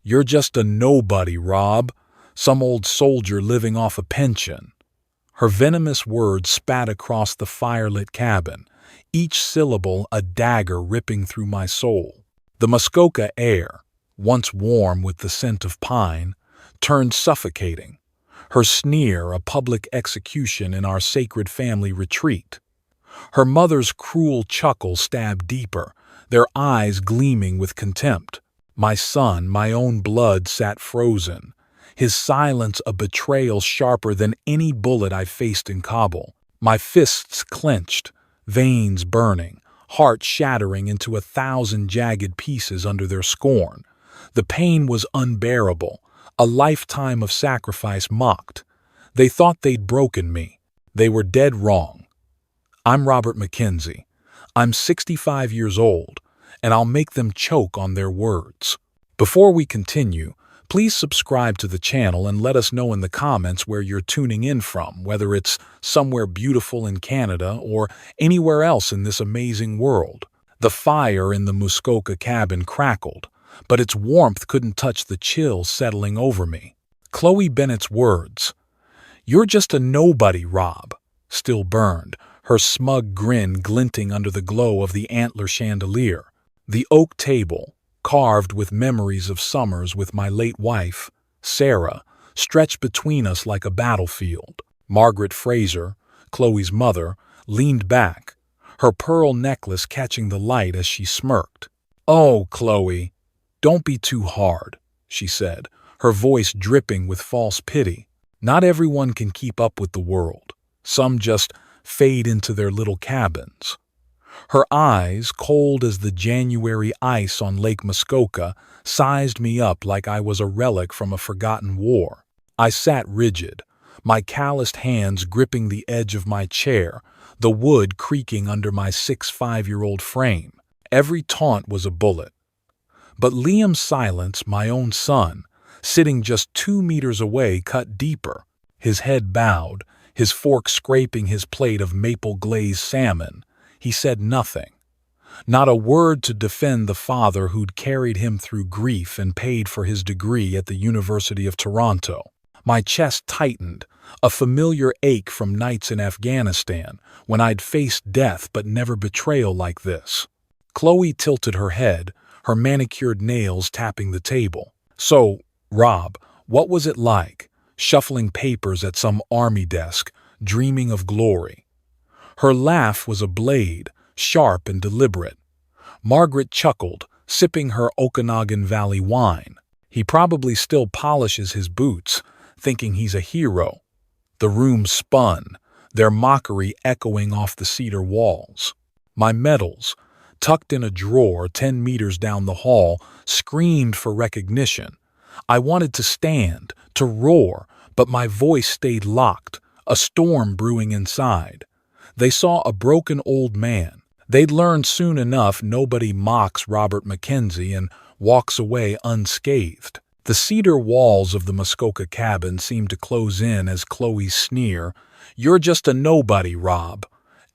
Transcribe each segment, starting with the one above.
"You're just a nobody, Rob. Some old soldier living off a pension." Her venomous words spat across the firelit cabin, each syllable a dagger ripping through my soul. The Muskoka air, once warm with the scent of pine, turned suffocating, her sneer a public execution in our sacred family retreat. Her mother's cruel chuckle stabbed deeper, their eyes gleaming with contempt. My son, my own blood, sat frozen, his silence a betrayal sharper than any bullet I faced in Kabul. My fists clenched, veins burning, heart shattering into 1,000 jagged pieces under their scorn. The pain was unbearable, a lifetime of sacrifice mocked. They thought they'd broken me. They were dead wrong. I'm Robert Mackenzie. I'm 65 years old, and I'll make them choke on their words. Before we continue, please subscribe to the channel and let us know in the comments where you're tuning in from, whether it's somewhere beautiful in Canada or anywhere else in this amazing world. The fire in the Muskoka cabin crackled, but its warmth couldn't touch the chill settling over me. Chloe Bennett's words, "You're just a nobody, Rob," still burned, her smug grin glinting under the glow of the antler chandelier. The oak table, carved with memories of summers with my late wife, Sarah, stretched between us like a battlefield. Margaret Fraser, Chloe's mother, leaned back, her pearl necklace catching the light as she smirked. "Oh, Chloe, don't be too hard," she said, her voice dripping with false pity. "Not everyone can keep up with the world. Some just fade into their little cabins." Her eyes, cold as the January ice on Lake Muskoka, sized me up like I was a relic from a forgotten war. I sat rigid, my calloused hands gripping the edge of my chair, the wood creaking under my 5-year-old frame. Every taunt was a bullet. But Liam's silence, my own son, sitting just 2 meters away, cut deeper, his head bowed, his fork scraping his plate of maple-glazed salmon. He said nothing. Not a word to defend the father who'd carried him through grief and paid for his degree at the University of Toronto. My chest tightened, a familiar ache from nights in Afghanistan when I'd faced death but never betrayal like this. Chloe tilted her head, her manicured nails tapping the table. "So, Rob, what was it like, shuffling papers at some army desk, dreaming of glory?" Her laugh was a blade, sharp and deliberate. Margaret chuckled, sipping her Okanagan Valley wine. "He probably still polishes his boots, thinking he's a hero." The room spun, their mockery echoing off the cedar walls. My medals, tucked in a drawer 10 meters down the hall, screamed for recognition. I wanted to stand, to roar, but my voice stayed locked, a storm brewing inside. They saw a broken old man. They'd learn soon enough nobody mocks Robert Mackenzie and walks away unscathed. The cedar walls of the Muskoka cabin seemed to close in as Chloe's sneer, "You're just a nobody, Rob,"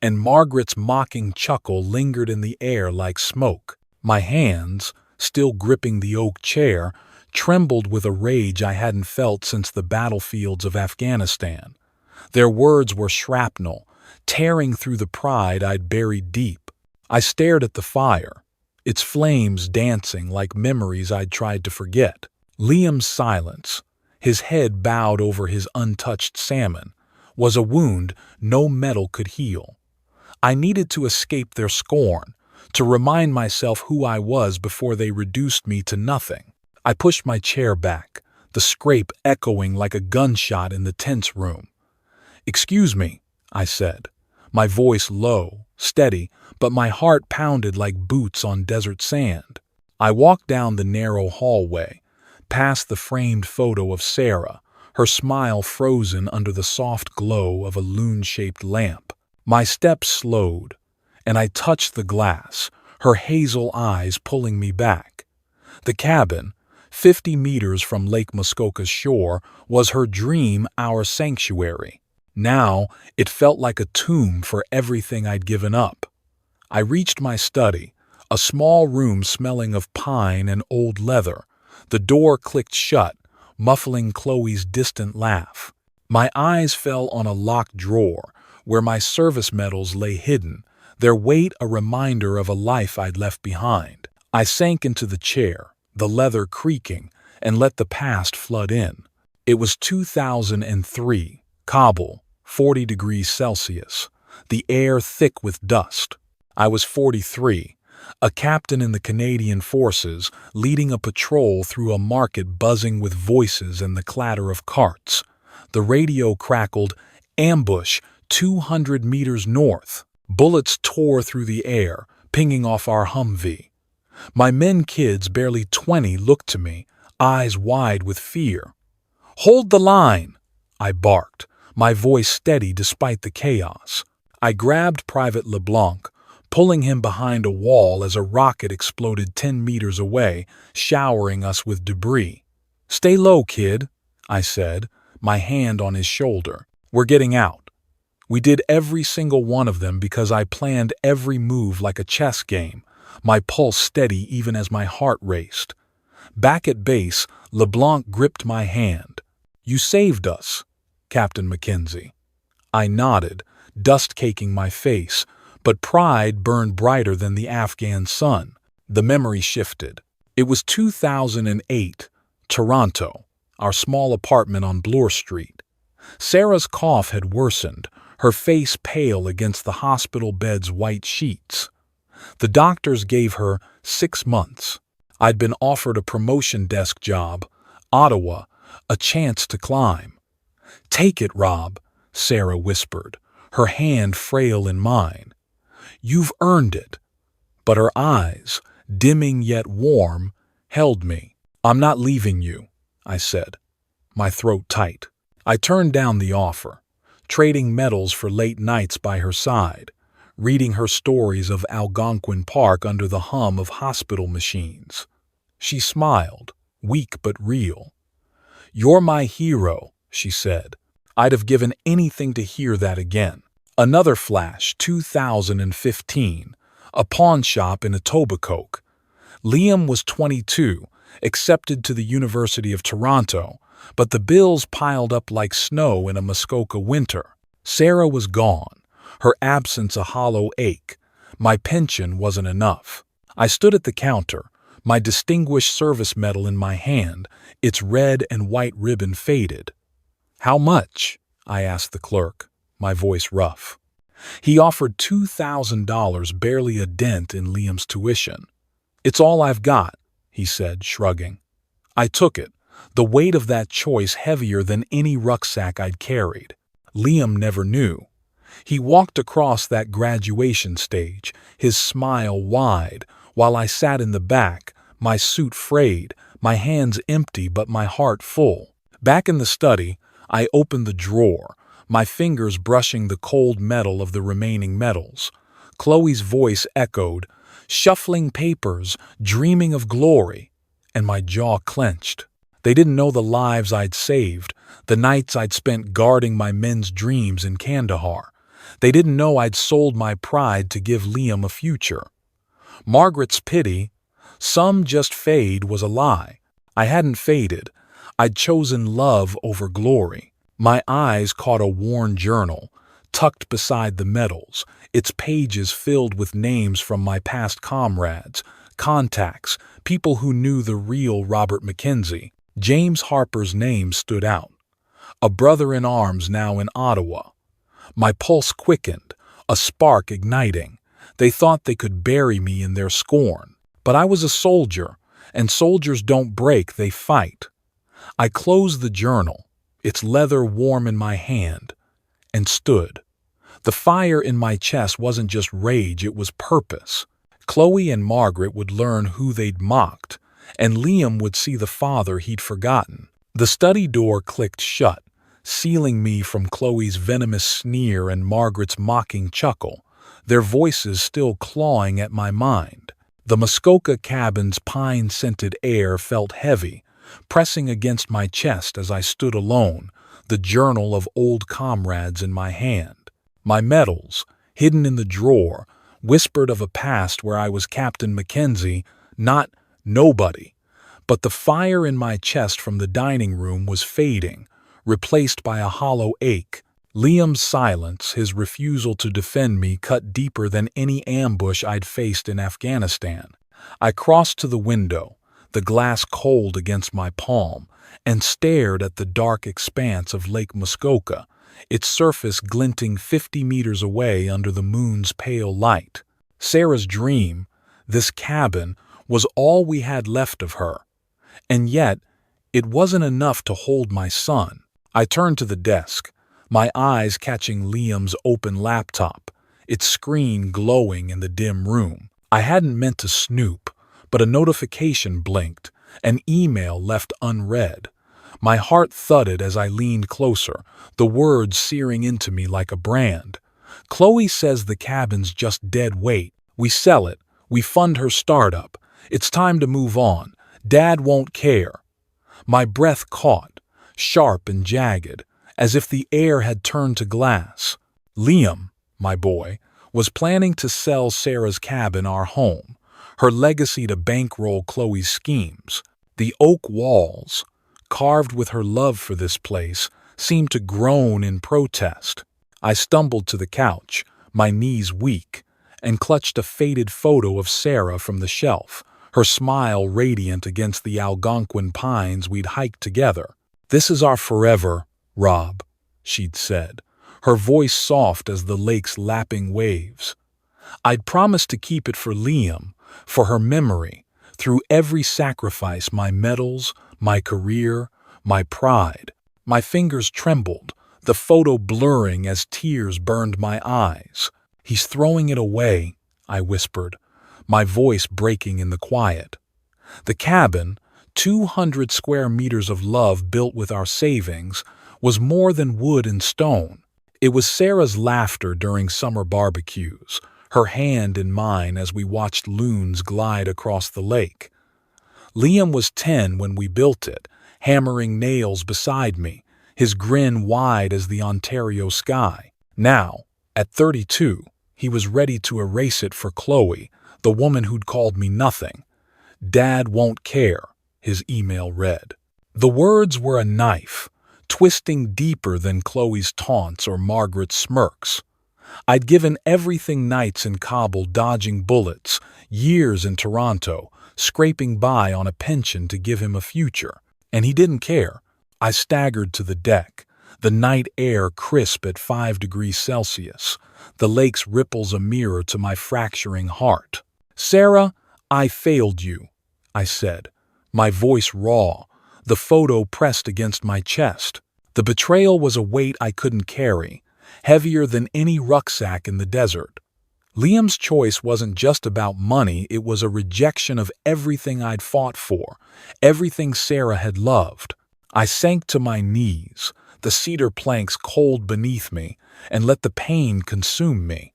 and Margaret's mocking chuckle lingered in the air like smoke. My hands, still gripping the oak chair, trembled with a rage I hadn't felt since the battlefields of Afghanistan. Their words were shrapnel, tearing through the pride I'd buried deep. I stared at the fire, its flames dancing like memories I'd tried to forget. Liam's silence, his head bowed over his untouched salmon, was a wound no metal could heal. I needed to escape their scorn, to remind myself who I was before they reduced me to nothing. I pushed my chair back, the scrape echoing like a gunshot in the tense room. "Excuse me," I said, my voice low, steady, but my heart pounded like boots on desert sand. I walked down the narrow hallway, past the framed photo of Sarah, her smile frozen under the soft glow of a loon-shaped lamp. My steps slowed, and I touched the glass, her hazel eyes pulling me back. The cabin, 50 meters from Lake Muskoka's shore, was her dream, our sanctuary. Now it felt like a tomb for everything I'd given up. I reached my study, a small room smelling of pine and old leather, The door clicked shut, muffling Chloe's distant laugh. My eyes fell on a locked drawer, where my service medals lay hidden, their weight a reminder of a life I'd left behind. I sank into the chair, the leather creaking, and let the past flood in. It was 2003, Kabul, 40 degrees Celsius, the air thick with dust. I was 43, a captain in the Canadian Forces, leading a patrol through a market buzzing with voices and the clatter of carts. The radio crackled, "Ambush, 200 meters north." Bullets tore through the air, pinging off our Humvee. My men kids, barely 20, looked to me, eyes wide with fear. "Hold the line!" I barked, my voice steady despite the chaos. I grabbed Private LeBlanc, pulling him behind a wall as a rocket exploded 10 meters away, showering us with debris. "Stay low, kid," I said, my hand on his shoulder. "We're getting out." We did every single one of them because I planned every move like a chess game, my pulse steady even as my heart raced. Back at base, LeBlanc gripped my hand. "You saved us, Captain Mackenzie." I nodded, dust caking my face, but pride burned brighter than the Afghan sun. The memory shifted. It was 2008, Toronto, our small apartment on Bloor Street. Sarah's cough had worsened, her face pale against the hospital bed's white sheets. The doctors gave her 6 months. I'd been offered a promotion desk job, Ottawa, a chance to climb. "Take it, Rob," Sarah whispered, her hand frail in mine. "You've earned it." But her eyes, dimming yet warm, held me. "I'm not leaving you," I said, my throat tight. I turned down the offer, trading medals for late nights by her side, reading her stories of Algonquin Park under the hum of hospital machines. She smiled, weak but real. "You're my hero," she said. I'd have given anything to hear that again. Another flash, 2015, a pawn shop in Etobicoke. Liam was 22, accepted to the University of Toronto, but the bills piled up like snow in a Muskoka winter. Sarah was gone, her absence a hollow ache. My pension wasn't enough. I stood at the counter, my Distinguished Service Medal in my hand, its red and white ribbon faded. "How much?" I asked the clerk, my voice rough. He offered $2,000, barely a dent in Liam's tuition. "It's all I've got," he said, shrugging. I took it, the weight of that choice heavier than any rucksack I'd carried. Liam never knew. He walked across that graduation stage, his smile wide, while I sat in the back, my suit frayed, my hands empty but my heart full. Back in the study, I opened the drawer, my fingers brushing the cold metal of the remaining medals. Chloe's voice echoed, shuffling papers, dreaming of glory, and my jaw clenched. They didn't know the lives I'd saved, the nights I'd spent guarding my men's dreams in Kandahar. They didn't know I'd sold my pride to give Liam a future. Margaret's pity, "Some just fade," was a lie. I hadn't faded. I'd chosen love over glory. My eyes caught a worn journal, tucked beside the medals, its pages filled with names from my past comrades, contacts, people who knew the real Robert Mackenzie. James Harper's name stood out. A brother in arms now in Ottawa. My pulse quickened, a spark igniting. They thought they could bury me in their scorn. But I was a soldier, and soldiers don't break, they fight. I closed the journal, its leather warm in my hand, and stood. The fire in my chest wasn't just rage, it was purpose. Chloe and Margaret would learn who they'd mocked, and Liam would see the father he'd forgotten. The study door clicked shut, sealing me from Chloe's venomous sneer and Margaret's mocking chuckle, their voices still clawing at my mind. The Muskoka cabin's pine-scented air felt heavy, pressing against my chest as I stood alone, the journal of old comrades in my hand. My medals, hidden in the drawer, whispered of a past where I was Captain Mackenzie, not nobody, but the fire in my chest from the dining room was fading, replaced by a hollow ache. Liam's silence, his refusal to defend me, cut deeper than any ambush I'd faced in Afghanistan. I crossed to the window, the glass cold against my palm, and stared at the dark expanse of Lake Muskoka, its surface glinting 50 meters away under the moon's pale light. Sarah's dream, this cabin, was all we had left of her. And yet, it wasn't enough to hold my son. I turned to the desk, my eyes catching Liam's open laptop, its screen glowing in the dim room. I hadn't meant to snoop, but a notification blinked, an email left unread. My heart thudded as I leaned closer, the words searing into me like a brand. Chloe says the cabin's just dead weight. We sell it. We fund her startup. It's time to move on. Dad won't care. My breath caught, sharp and jagged, as if the air had turned to glass. Liam, my boy, was planning to sell Sarah's cabin, our home, her legacy to bankroll Chloe's schemes. The oak walls, carved with her love for this place, seemed to groan in protest. I stumbled to the couch, my knees weak, and clutched a faded photo of Sarah from the shelf, her smile radiant against the Algonquin pines we'd hiked together. "This is our forever, Rob," she'd said, her voice soft as the lake's lapping waves. I'd promised to keep it for Liam, for her memory, through every sacrifice, my medals, my career, my pride. My fingers trembled, the photo blurring as tears burned my eyes. "He's throwing it away," I whispered, my voice breaking in the quiet. The cabin, 200 square meters of love built with our savings, was more than wood and stone. It was Sarah's laughter during summer barbecues, her hand in mine as we watched loons glide across the lake. Liam was 10 when we built it, hammering nails beside me, his grin wide as the Ontario sky. Now, at 32, he was ready to erase it for Chloe, the woman who'd called me nothing. "Dad won't care," his email read. The words were a knife, twisting deeper than Chloe's taunts or Margaret's smirks. I'd given everything, nights in Kabul dodging bullets, years in Toronto, scraping by on a pension to give him a future. And he didn't care. I staggered to the deck, the night air crisp at 5 degrees Celsius, the lake's ripples a mirror to my fracturing heart. "Sarah, I failed you," I said, my voice raw, the photo pressed against my chest. The betrayal was a weight I couldn't carry, heavier than any rucksack in the desert. Liam's choice wasn't just about money, it was a rejection of everything I'd fought for, everything Sarah had loved. I sank to my knees, the cedar planks cold beneath me, and let the pain consume me.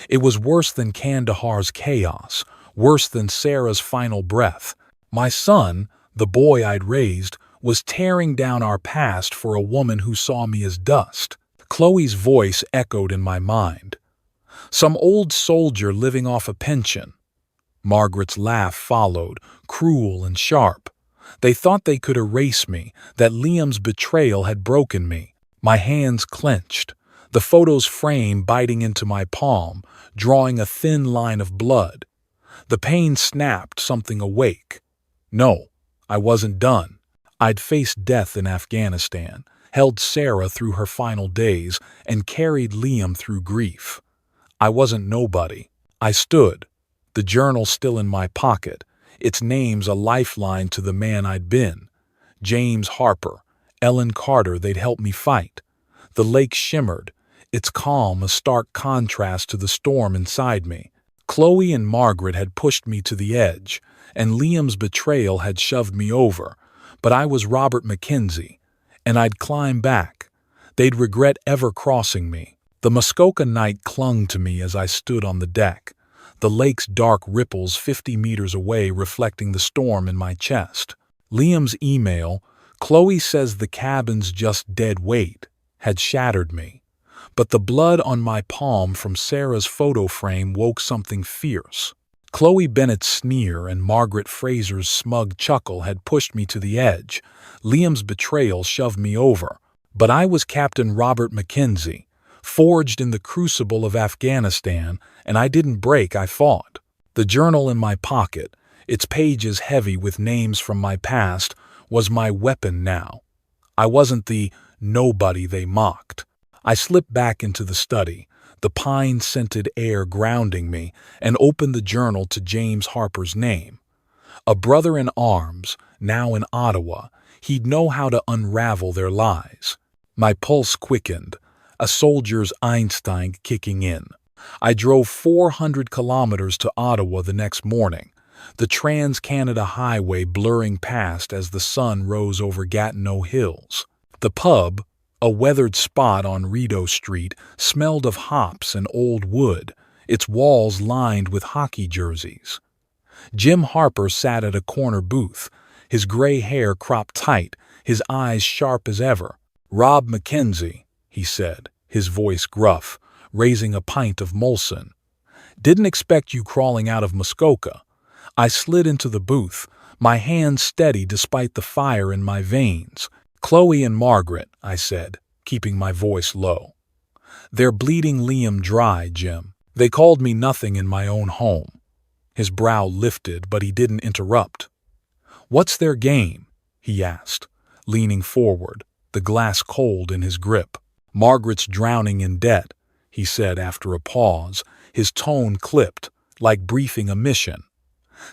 It was worse than Kandahar's chaos, worse than Sarah's final breath. My son, the boy I'd raised, was tearing down our past for a woman who saw me as dust. Chloe's voice echoed in my mind. "Some old soldier living off a pension." Margaret's laugh followed, cruel and sharp. They thought they could erase me, that Liam's betrayal had broken me. My hands clenched, the photo's frame biting into my palm, drawing a thin line of blood. The pain snapped something awake. No, I wasn't done. I'd faced death in Afghanistan, held Sarah through her final days, and carried Liam through grief. I wasn't nobody. I stood, the journal still in my pocket, its names a lifeline to the man I'd been. James Harper, Ellen Carter, they'd helped me fight. The lake shimmered, its calm a stark contrast to the storm inside me. Chloe and Margaret had pushed me to the edge, and Liam's betrayal had shoved me over, but I was Robert McKenzie, and I'd climb back. They'd regret ever crossing me. The Muskoka night clung to me as I stood on the deck, the lake's dark ripples 50 meters away reflecting the storm in my chest. Liam's email, "Chloe says the cabin's just dead weight," had shattered me. But the blood on my palm from Sarah's photo frame woke something fierce. Chloe Bennett's sneer and Margaret Fraser's smug chuckle had pushed me to the edge. Liam's betrayal shoved me over. But I was Captain Robert Mackenzie, forged in the crucible of Afghanistan, and I didn't break, I fought. The journal in my pocket, its pages heavy with names from my past, was my weapon now. I wasn't the nobody they mocked. I slipped back into the study, the pine-scented air grounding me, and opened the journal to James Harper's name. A brother in arms, now in Ottawa, he'd know how to unravel their lies. My pulse quickened, a soldier's Einstein kicking in. I drove 400 kilometers to Ottawa the next morning, the Trans-Canada Highway blurring past as the sun rose over Gatineau Hills. The pub, a weathered spot on Rideau Street, smelled of hops and old wood, its walls lined with hockey jerseys. Jim Harper sat at a corner booth, his gray hair cropped tight, his eyes sharp as ever. "Rob Mackenzie," he said, his voice gruff, raising a pint of Molson. "Didn't expect you crawling out of Muskoka." I slid into the booth, my hands steady despite the fire in my veins. "Chloe and Margaret," I said, keeping my voice low. "They're bleeding Liam dry, Jim. They called me nothing in my own home." His brow lifted, but he didn't interrupt. "What's their game?" he asked, leaning forward, the glass cold in his grip. "Margaret's drowning in debt," he said after a pause, his tone clipped, like briefing a mission.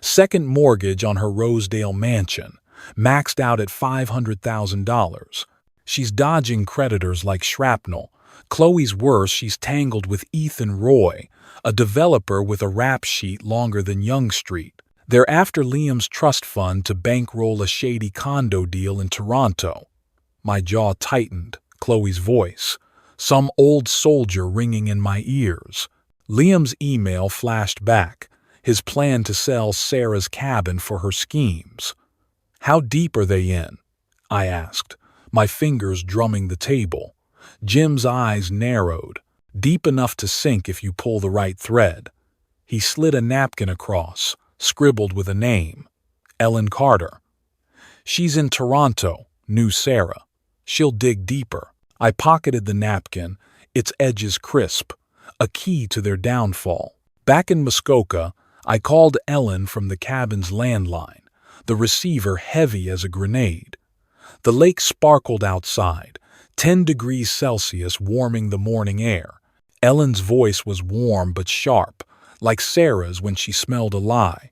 "Second mortgage on her Rosedale mansion, maxed out at $500,000. She's dodging creditors like shrapnel. Chloe's worse, she's tangled with Ethan Roy, a developer with a rap sheet longer than Yonge Street. They're after Liam's trust fund to bankroll a shady condo deal in Toronto." My jaw tightened, Chloe's voice, some old soldier ringing in my ears. Liam's email flashed back, his plan to sell Sarah's cabin for her schemes. "How deep are they in?" I asked, my fingers drumming the table. Jim's eyes narrowed, deep enough to sink if you pull the right thread. He slid a napkin across, scribbled with a name. "Ellen Carter." "She's in Toronto," knew Sarah. "She'll dig deeper." I pocketed the napkin, its edges crisp, a key to their downfall. Back in Muskoka, I called Ellen from the cabin's landline, the receiver heavy as a grenade. The lake sparkled outside, 10 degrees Celsius warming the morning air. Ellen's voice was warm but sharp, like Sarah's when she smelled a lie.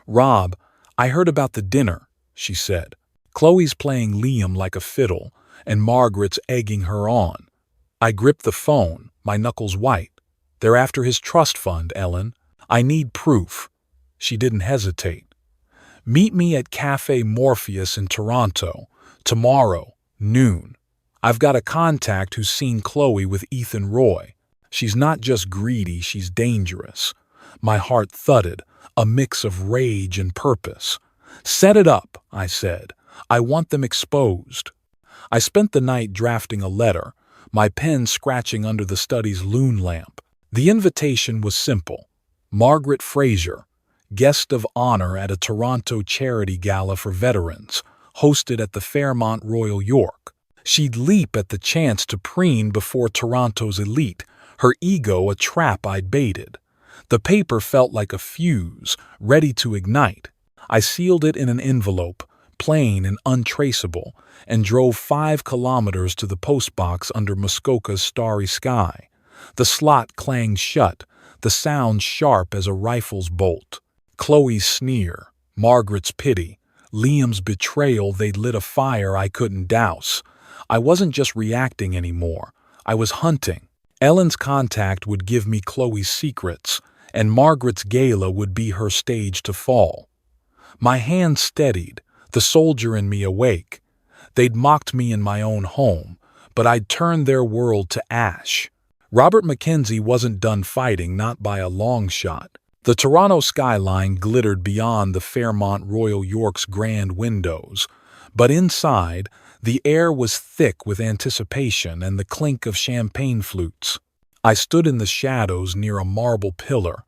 "Rob, I heard about the dinner," she said. "Chloe's playing Liam like a fiddle, and Margaret's egging her on." I gripped the phone, my knuckles white. "They're after his trust fund, Ellen. I need proof." She didn't hesitate. "Meet me at Café Morpheus in Toronto, tomorrow, noon. I've got a contact who's seen Chloe with Ethan Roy. She's not just greedy, she's dangerous." My heart thudded, a mix of rage and purpose. "Set it up," I said. "I want them exposed." I spent the night drafting a letter, my pen scratching under the study's loon lamp. The invitation was simple. Margaret Fraser, guest of honor at a Toronto charity gala for veterans, hosted at the Fairmont Royal York. She'd leap at the chance to preen before Toronto's elite, her ego a trap I'd baited. The paper felt like a fuse, ready to ignite. I sealed it in an envelope, plain and untraceable, and drove 5 kilometers to the postbox under Muskoka's starry sky. The slot clanged shut, the sound sharp as a rifle's bolt. Chloe's sneer, Margaret's pity, Liam's betrayal, they'd lit a fire I couldn't douse. I wasn't just reacting anymore. I was hunting. Ellen's contact would give me Chloe's secrets, and Margaret's gala would be her stage to fall. My hand steadied, the soldier in me awake. They'd mocked me in my own home, but I'd turned their world to ash. Robert Mackenzie wasn't done fighting, not by a long shot. The Toronto skyline glittered beyond the Fairmont Royal York's grand windows, but inside, the air was thick with anticipation and the clink of champagne flutes. I stood in the shadows near a marble pillar,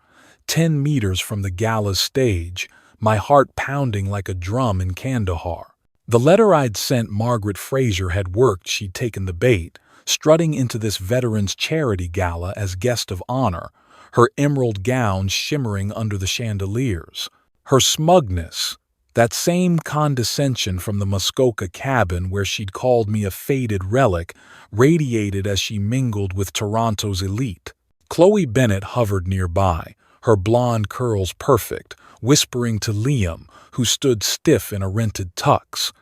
10 meters from the gala's stage, my heart pounding like a drum in Kandahar. The letter I'd sent Margaret Fraser had worked. She'd taken the bait, strutting into this veterans' charity gala as guest of honor, her emerald gown shimmering under the chandeliers. Her smugness, that same condescension from the Muskoka cabin where she'd called me a faded relic, radiated as she mingled with Toronto's elite. Chloe Bennett hovered nearby, her blonde curls perfect, whispering to Liam, who stood stiff in a rented tux.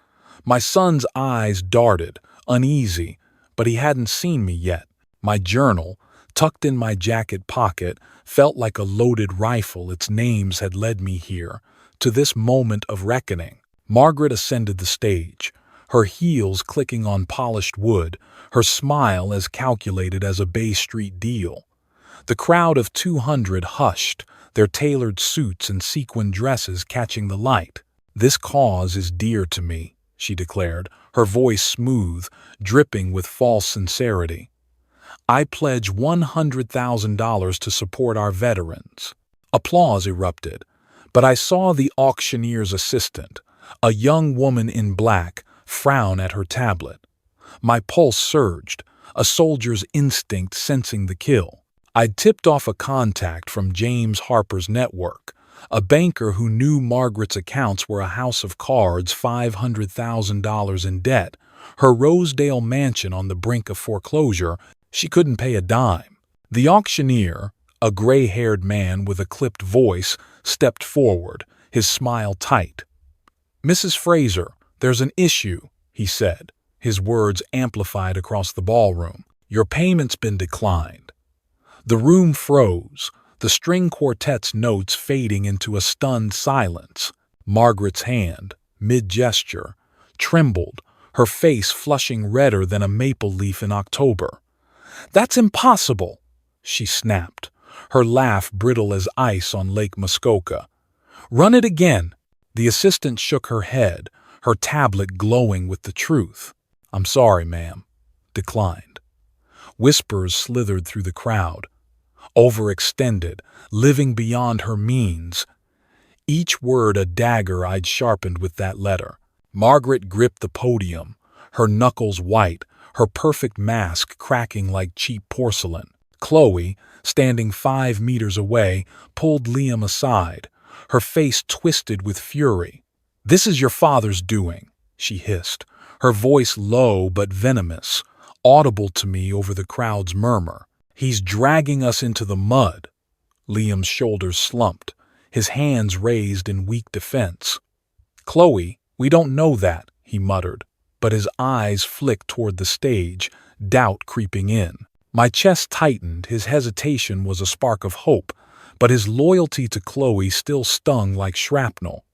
My son's eyes darted, uneasy, but he hadn't seen me yet. My journal, tucked in my jacket pocket, felt like a loaded rifle. Its names had led me here, to this moment of reckoning. Margaret ascended the stage, her heels clicking on polished wood, her smile as calculated as a Bay Street deal. The crowd of 200 hushed, their tailored suits and sequin dresses catching the light. "This cause is dear to me," she declared, her voice smooth, dripping with false sincerity. "I pledge $100,000 to support our veterans." Applause erupted, but I saw the auctioneer's assistant, a young woman in black, frown at her tablet. My pulse surged, a soldier's instinct sensing the kill. I'd tipped off a contact from James Harper's network, a banker who knew Margaret's accounts were a house of cards, $500,000 in debt, her Rosedale mansion on the brink of foreclosure. She couldn't pay a dime. The auctioneer, a gray-haired man with a clipped voice, stepped forward, his smile tight. "Mrs. Fraser, there's an issue," he said, his words amplified across the ballroom. "Your payment's been declined." The room froze, the string quartet's notes fading into a stunned silence. Margaret's hand, mid-gesture, trembled, her face flushing redder than a maple leaf in October. "That's impossible," she snapped, her laugh brittle as ice on Lake Muskoka. "Run it again." The assistant shook her head, her tablet glowing with the truth. "I'm sorry, ma'am." Declined. Whispers slithered through the crowd. Overextended, living beyond her means. Each word a dagger I'd sharpened with that letter. Margaret gripped the podium, her knuckles white, her perfect mask cracking like cheap porcelain. Chloe, standing 5 meters away, pulled Liam aside, her face twisted with fury. "This is your father's doing," she hissed, her voice low but venomous, audible to me over the crowd's murmur. "He's dragging us into the mud." Liam's shoulders slumped, his hands raised in weak defense. "Chloe, we don't know that," he muttered, but his eyes flicked toward the stage, doubt creeping in. My chest tightened, his hesitation was a spark of hope, but his loyalty to Chloe still stung like shrapnel.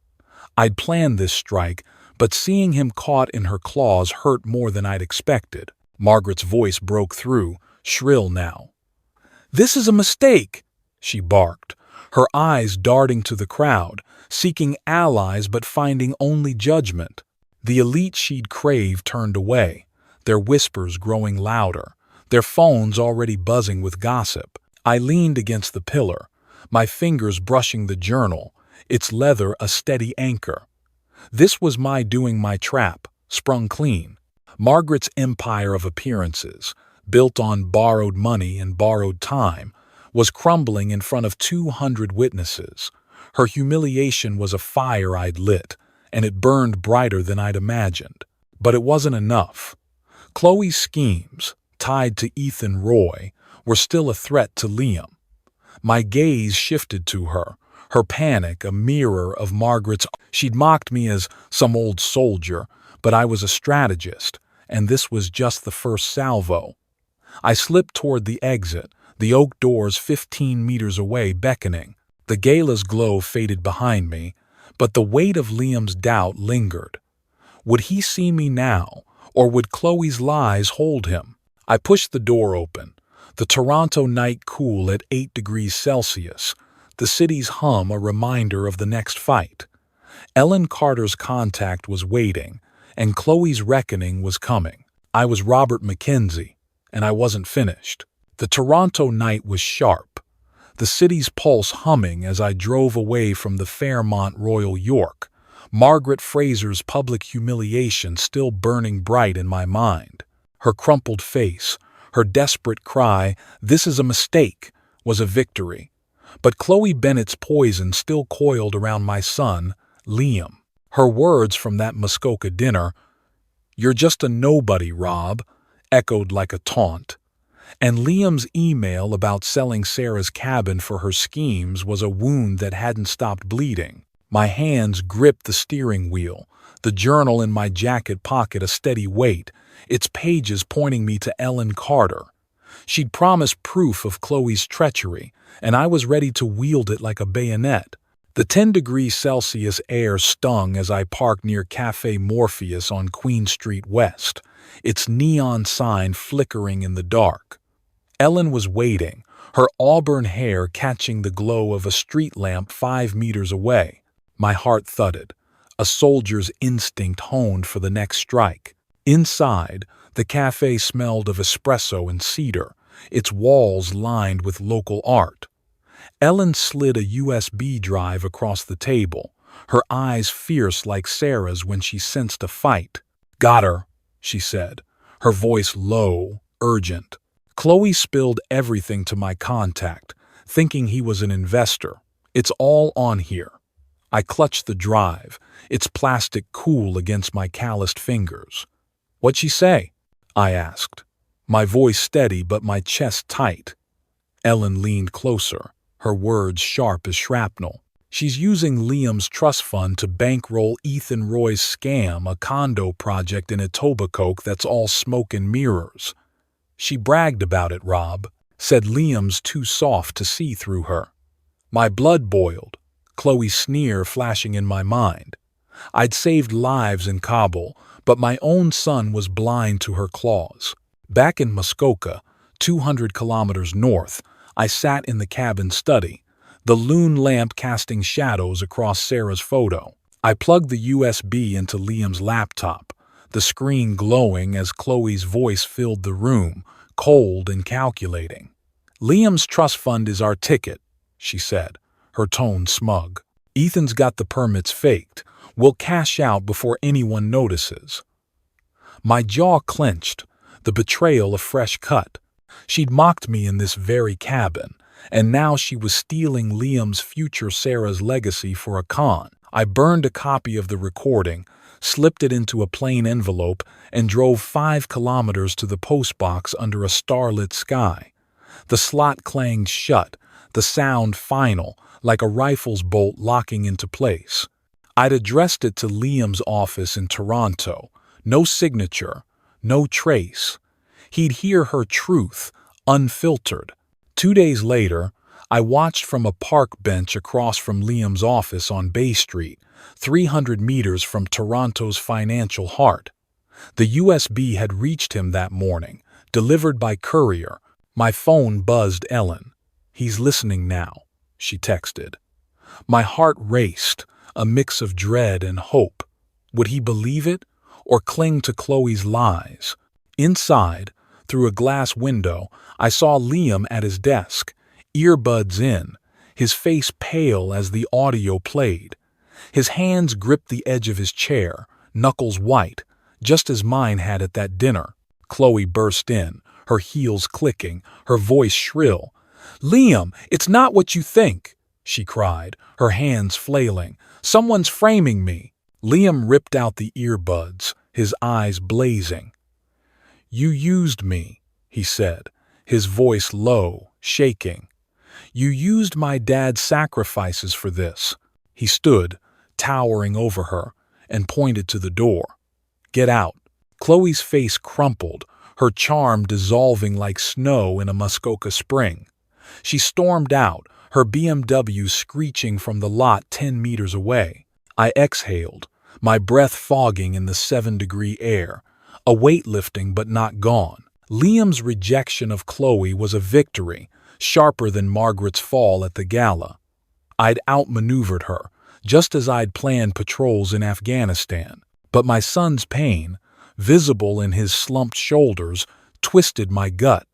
I'd planned this strike, but seeing him caught in her claws hurt more than I'd expected. Margaret's voice broke through, shrill now. "This is a mistake," she barked, her eyes darting to the crowd, seeking allies but finding only judgment. The elite she'd craved turned away, their whispers growing louder, their phones already buzzing with gossip. I leaned against the pillar, my fingers brushing the journal, its leather a steady anchor. This was my doing, my trap, sprung clean. Margaret's empire of appearances, built on borrowed money and borrowed time, was crumbling in front of 200 witnesses. Her humiliation was a fire I'd lit, and it burned brighter than I'd imagined. But it wasn't enough. Chloe's schemes, tied to Ethan Roy, were still a threat to Liam. My gaze shifted to her, her panic a mirror of Margaret's. She'd mocked me as some old soldier, but I was a strategist, and this was just the first salvo. I slipped toward the exit, the oak doors 15 meters away beckoning. The gala's glow faded behind me, but the weight of Liam's doubt lingered. Would he see me now, or would Chloe's lies hold him? I pushed the door open, the Toronto night cool at 8 degrees Celsius, the city's hum a reminder of the next fight. Ellen Carter's contact was waiting, and Chloe's reckoning was coming. I was Robert Mackenzie, and I wasn't finished. The Toronto night was sharp. the city's pulse humming as I drove away from the Fairmont Royal York, Margaret Fraser's public humiliation still burning bright in my mind. Her crumpled face, her desperate cry, "This is a mistake," was a victory. But Chloe Bennett's poison still coiled around my son, Liam. Her words from that Muskoka dinner, "You're just a nobody, Rob," echoed like a taunt. And Liam's email about selling Sarah's cabin for her schemes was a wound that hadn't stopped bleeding. My hands gripped the steering wheel, the journal in my jacket pocket a steady weight, its pages pointing me to Ellen Carter. She'd promised proof of Chloe's treachery, and I was ready to wield it like a bayonet. The 10°C air stung as I parked near Cafe Morpheus on Queen Street West, its neon sign flickering in the dark. Ellen was waiting, her auburn hair catching the glow of a street lamp 5 meters away. My heart thudded, a soldier's instinct honed for the next strike. Inside, the cafe smelled of espresso and cedar, its walls lined with local art. Ellen slid a USB drive across the table, her eyes fierce like Sarah's when she sensed a fight. "Got her," she said, her voice low, urgent. Chloe spilled everything to my contact, thinking he was an investor. "It's all on here." I clutched the drive, its plastic cool against my calloused fingers. "What'd she say?" I asked, my voice steady but my chest tight. Ellen leaned closer, her words sharp as shrapnel. "She's using Liam's trust fund to bankroll Ethan Roy's scam, a condo project in Etobicoke that's all smoke and mirrors. She bragged about it, Rob, said Liam's too soft to see through her." My blood boiled, Chloe's sneer flashing in my mind. I'd saved lives in Kabul, but my own son was blind to her claws. Back in Muskoka, 200 kilometers north, I sat in the cabin study, the loon lamp casting shadows across Sarah's photo. I plugged the USB into Liam's laptop, the screen glowing as Chloe's voice filled the room, cold and calculating. "Liam's trust fund is our ticket," she said, her tone smug. "Ethan's got the permits faked. We'll cash out before anyone notices." My jaw clenched, the betrayal a fresh cut. She'd mocked me in this very cabin, and now she was stealing Liam's future Sarah's legacy for a con. I burned a copy of the recording, slipped it into a plain envelope, and drove 5 kilometers to the postbox under a starlit sky. The slot clanged shut, the sound final, like a rifle's bolt locking into place. I'd addressed it to Liam's office in Toronto. No signature, no trace. He'd hear her truth, unfiltered. 2 days later, I watched from a park bench across from Liam's office on Bay Street, 300 meters from Toronto's financial heart. The USB had reached him that morning, delivered by courier. My phone buzzed Ellen. "He's listening now," she texted. My heart raced, a mix of dread and hope. Would he believe it, or cling to Chloe's lies? Inside, through a glass window, I saw Liam at his desk, earbuds in, his face pale as the audio played. His hands gripped the edge of his chair, knuckles white, just as mine had at that dinner. Chloe burst in, her heels clicking, her voice shrill. "Liam, it's not what you think," she cried, her hands flailing. "Someone's framing me." Liam ripped out the earbuds, his eyes blazing. "You used me," he said, his voice low, shaking. "You used my dad's sacrifices for this." He stood, towering over her, and pointed to the door. "Get out." Chloe's face crumpled, her charm dissolving like snow in a Muskoka spring. She stormed out, her BMW screeching from the lot 10 meters away. I exhaled, my breath fogging in the 7-degree air, a weight lifting but not gone. Liam's rejection of Chloe was a victory, sharper than Margaret's fall at the gala. I'd outmaneuvered her, just as I'd planned patrols in Afghanistan. But my son's pain, visible in his slumped shoulders, twisted my gut.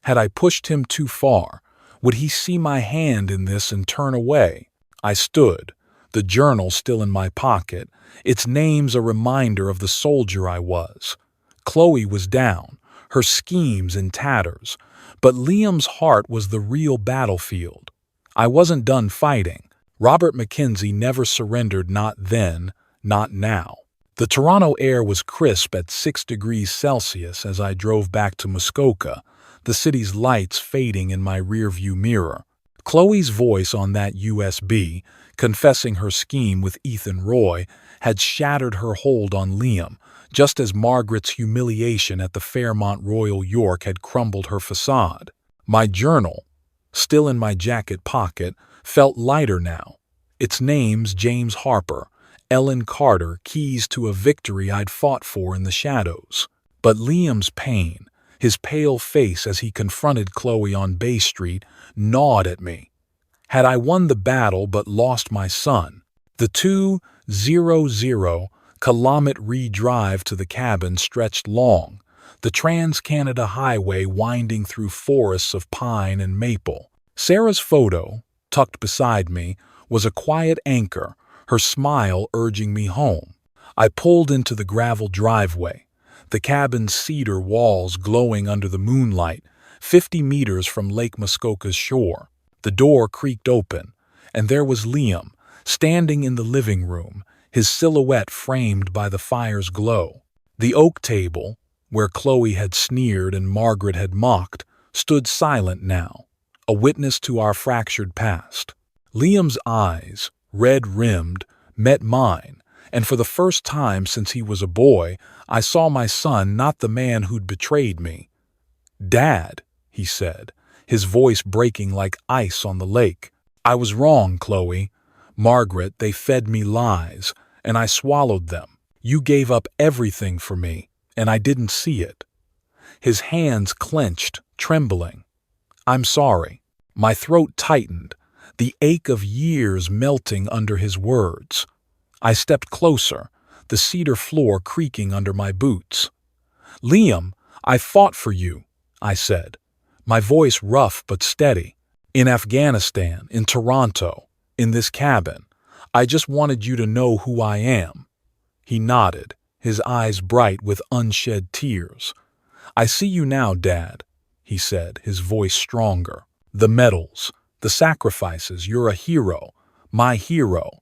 Had I pushed him too far? Would he see my hand in this and turn away? I stood, the journal still in my pocket, its names a reminder of the soldier I was. Chloe was down, her schemes in tatters, but Liam's heart was the real battlefield. I wasn't done fighting. Robert Mackenzie never surrendered, not then, not now. The Toronto air was crisp at 6 degrees Celsius as I drove back to Muskoka, the city's lights fading in my rearview mirror. Chloe's voice on that USB, confessing her scheme with Ethan Roy, had shattered her hold on Liam, just as Margaret's humiliation at the Fairmont Royal York had crumbled her facade. My journal, still in my jacket pocket, felt lighter now. Its names James Harper, Ellen Carter, keys to a victory I'd fought for in the shadows. But Liam's pain, his pale face as he confronted Chloe on Bay Street, gnawed at me. Had I won the battle but lost my son? The 200-kilometer drive to the cabin stretched long, the Trans-Canada Highway winding through forests of pine and maple. Sarah's photo, tucked beside me, was a quiet anchor, her smile urging me home. I pulled into the gravel driveway, the cabin's cedar walls glowing under the moonlight, 50 meters from Lake Muskoka's shore. The door creaked open, and there was Liam, standing in the living room, his silhouette framed by the fire's glow. The oak table, where Chloe had sneered and Margaret had mocked, stood silent now, a witness to our fractured past. Liam's eyes, red-rimmed, met mine, and for the first time since he was a boy, I saw my son, not the man who'd betrayed me. "Dad," he said, his voice breaking like ice on the lake. "I was wrong, Chloe. Margaret, they fed me lies, and I swallowed them. You gave up everything for me, and I didn't see it." His hands clenched, trembling. "I'm sorry." My throat tightened, the ache of years melting under his words. I stepped closer, the cedar floor creaking under my boots. "Liam, I fought for you," I said, my voice rough but steady. "In Afghanistan, in Toronto, in this cabin. I just wanted you to know who I am." He nodded, his eyes bright with unshed tears. "I see you now, Dad," he said, his voice stronger. "The medals, the sacrifices, you're a hero, my hero."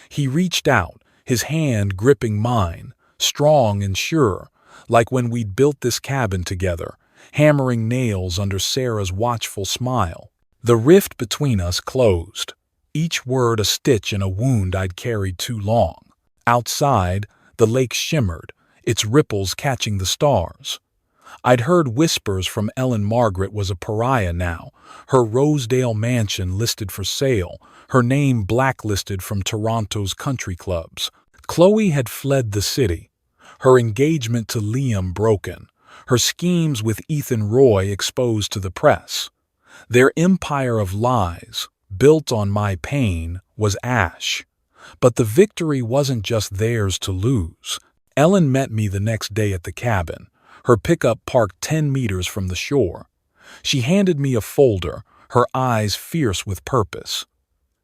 He reached out, his hand gripping mine, strong and sure, like when we'd built this cabin together, hammering nails under Sarah's watchful smile. The rift between us closed, each word a stitch in a wound I'd carried too long. Outside, the lake shimmered, its ripples catching the stars. I'd heard whispers from Ellen Margaret was a pariah now, her Rosedale mansion listed for sale, her name blacklisted from Toronto's country clubs. Chloe had fled the city, her engagement to Liam broken, her schemes with Ethan Roy exposed to the press. Their empire of lies, built on my pain, was ash. But the victory wasn't just theirs to lose. Ellen met me the next day at the cabin, her pickup parked 10 meters from the shore. She handed me a folder, her eyes fierce with purpose.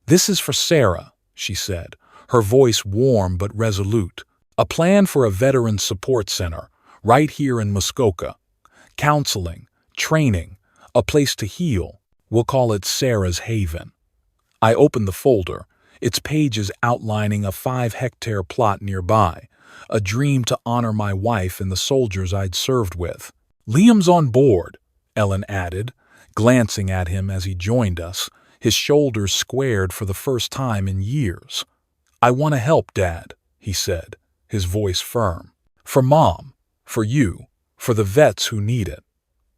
"This is for Sarah," she said, her voice warm but resolute. "A plan for a veteran support center, right here in Muskoka. Counseling, training, a place to heal. We'll call it Sarah's Haven." I opened the folder, its pages outlining a 5-hectare plot nearby, a dream to honor my wife and the soldiers I'd served with. "Liam's on board," Ellen added, glancing at him as he joined us, his shoulders squared for the first time in years. "I want to help, Dad," he said, his voice firm. "For Mom, for you, for the vets who need it."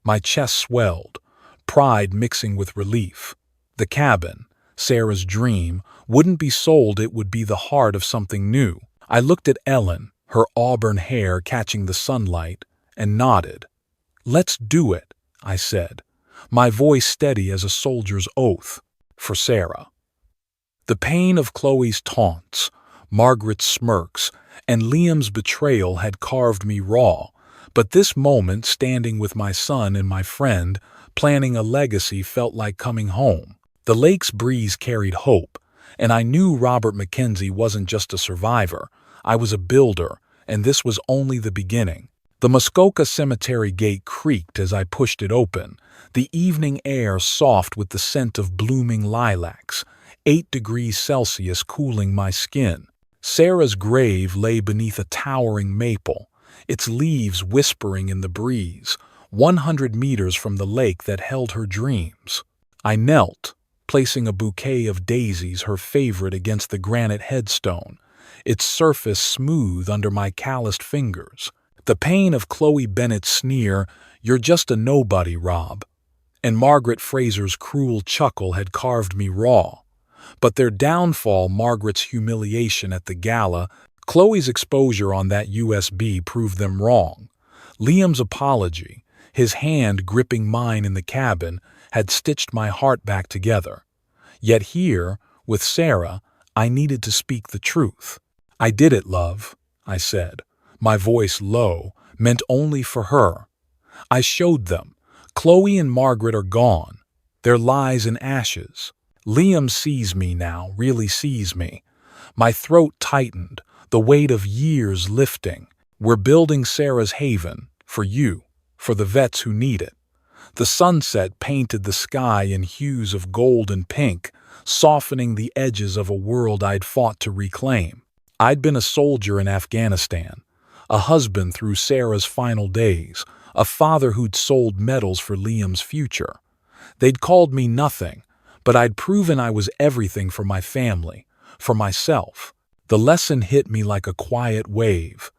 My chest swelled, pride mixing with relief. The cabin, Sarah's dream, wouldn't be sold, it would be the heart of something new. I looked at Ellen, her auburn hair catching the sunlight, and nodded. "Let's do it," I said, my voice steady as a soldier's oath, for Sarah. The pain of Chloe's taunts, Margaret's smirks, and Liam's betrayal had carved me raw, But this moment, standing with my son and my friend, planning a legacy, felt like coming home. The lake's breeze carried hope, and I knew Robert Mackenzie wasn't just a survivor. I was a builder, and this was only the beginning. The Muskoka cemetery gate creaked as I pushed it open, the evening air soft with the scent of blooming lilacs, 8 degrees Celsius cooling my skin. Sarah's grave lay beneath a towering maple, its leaves whispering in the breeze, 100 meters from the lake that held her dreams. I knelt, placing a bouquet of daisies, her favorite, against the granite headstone, its surface smooth under my calloused fingers. The pain of Chloe Bennett's sneer, "You're just a nobody, Rob," and Margaret Fraser's cruel chuckle had carved me raw. But their downfall, Margaret's humiliation at the gala, Chloe's exposure on that USB, proved them wrong. Liam's apology, his hand gripping mine in the cabin, had stitched my heart back together. Yet here, with Sarah, I needed to speak the truth. "I did it, love," I said, my voice low, meant only for her. I showed them. Chloe and Margaret are gone. Their lies in ashes. Liam sees me now, really sees me. My throat tightened, the weight of years lifting. We're building Sarah's haven, for you, for the vets who need it. The sunset painted the sky in hues of gold and pink, softening the edges of a world I'd fought to reclaim. I'd been a soldier in Afghanistan, a husband through Sarah's final days, a father who'd sold medals for Liam's future. They'd called me nothing, but I'd proven I was everything for my family, for myself. The lesson hit me like a quiet wave.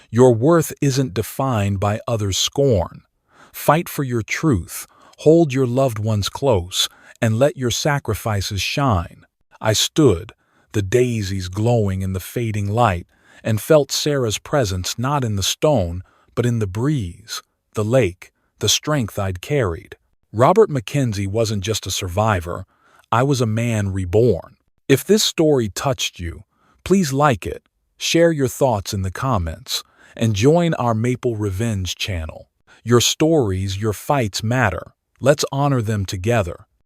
Your worth isn't defined by others' scorn. Fight for your truth, hold your loved ones close, and let your sacrifices shine. I stood, the daisies glowing in the fading light, and felt Sarah's presence not in the stone, but in the breeze, the lake, the strength I'd carried. Robert Mackenzie wasn't just a survivor. I was a man reborn. If this story touched you, please like it, share your thoughts in the comments, and join our Maple Revenge channel. Your stories, your fights matter. Let's honor them together.